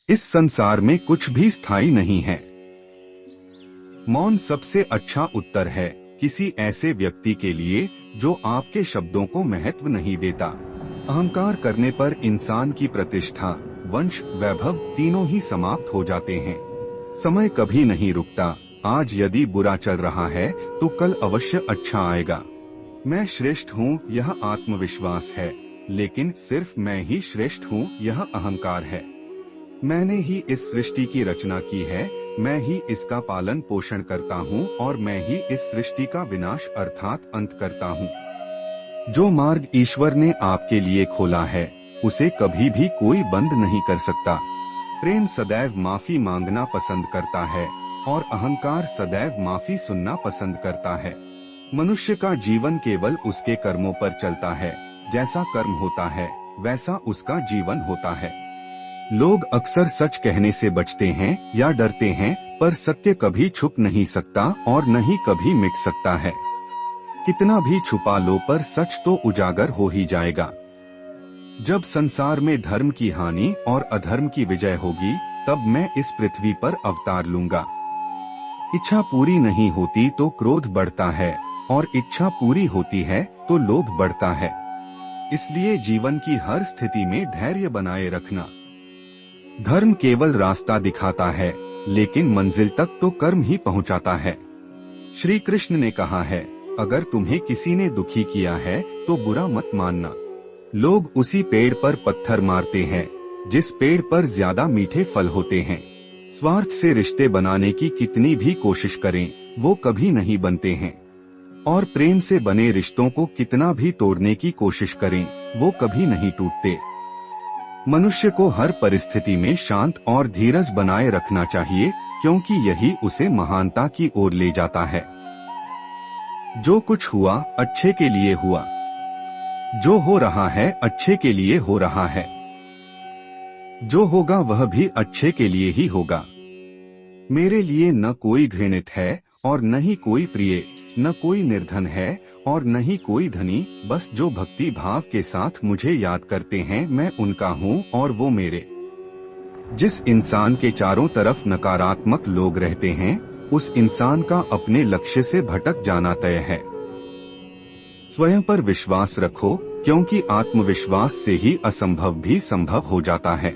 इस संसार में कुछ भी स्थायी नहीं है। मौन सबसे अच्छा उत्तर है किसी ऐसे व्यक्ति के लिए जो आपके शब्दों को महत्व नहीं देता। अहंकार करने पर इंसान की प्रतिष्ठा, वंश, वैभव तीनों ही समाप्त हो जाते हैं। समय कभी नहीं रुकता। आज यदि बुरा चल रहा है तो कल अवश्य अच्छा आएगा। मैं श्रेष्ठ हूँ यह आत्मविश्वास है, लेकिन सिर्फ मैं ही श्रेष्ठ हूँ यह अहंकार है। मैंने ही इस सृष्टि की रचना की है, मैं ही इसका पालन पोषण करता हूँ और मैं ही इस सृष्टि का विनाश अर्थात अंत करता हूँ। जो मार्ग ईश्वर ने आपके लिए खोला है उसे कभी भी कोई बंद नहीं कर सकता। प्रेम सदैव माफी मांगना पसंद करता है और अहंकार सदैव माफी सुनना पसंद करता है। मनुष्य का जीवन केवल उसके कर्मों पर चलता है। जैसा कर्म होता है वैसा उसका जीवन होता है। लोग अक्सर सच कहने से बचते हैं या डरते हैं, पर सत्य कभी छुप नहीं सकता और न ही कभी मिट सकता है। कितना भी छुपा लो पर सच तो उजागर हो ही जाएगा। जब संसार में धर्म की हानि और अधर्म की विजय होगी तब मैं इस पृथ्वी पर अवतार लूंगा। इच्छा पूरी नहीं होती तो क्रोध बढ़ता है और इच्छा पूरी होती है तो लोभ बढ़ता है। इसलिए जीवन की हर स्थिति में धैर्य बनाए रखना। धर्म केवल रास्ता दिखाता है, लेकिन मंजिल तक तो कर्म ही पहुंचाता है। श्री कृष्ण ने कहा है, अगर तुम्हें किसी ने दुखी किया है तो बुरा मत मानना। लोग उसी पेड़ पर पत्थर मारते हैं जिस पेड़ पर ज्यादा मीठे फल होते हैं। स्वार्थ से रिश्ते बनाने की कितनी भी कोशिश करें वो कभी नहीं बनते हैं, और प्रेम से बने रिश्तों को कितना भी तोड़ने की कोशिश करें वो कभी नहीं टूटते। मनुष्य को हर परिस्थिति में शांत और धीरज बनाए रखना चाहिए, क्योंकि यही उसे महानता की ओर ले जाता है। जो कुछ हुआ अच्छे के लिए हुआ। जो हो रहा है अच्छे के लिए हो रहा है। जो होगा वह भी अच्छे के लिए ही होगा। मेरे लिए न कोई घृणित है और न ही कोई प्रिय, न कोई निर्धन है और न ही कोई धनी। बस जो भक्ति भाव के साथ मुझे याद करते हैं मैं उनका हूँ और वो मेरे। जिस इंसान के चारों तरफ नकारात्मक लोग रहते हैं उस इंसान का अपने लक्ष्य से भटक जाना तय है। स्वयं पर विश्वास रखो, क्योंकि आत्मविश्वास से ही असंभव भी संभव हो जाता है।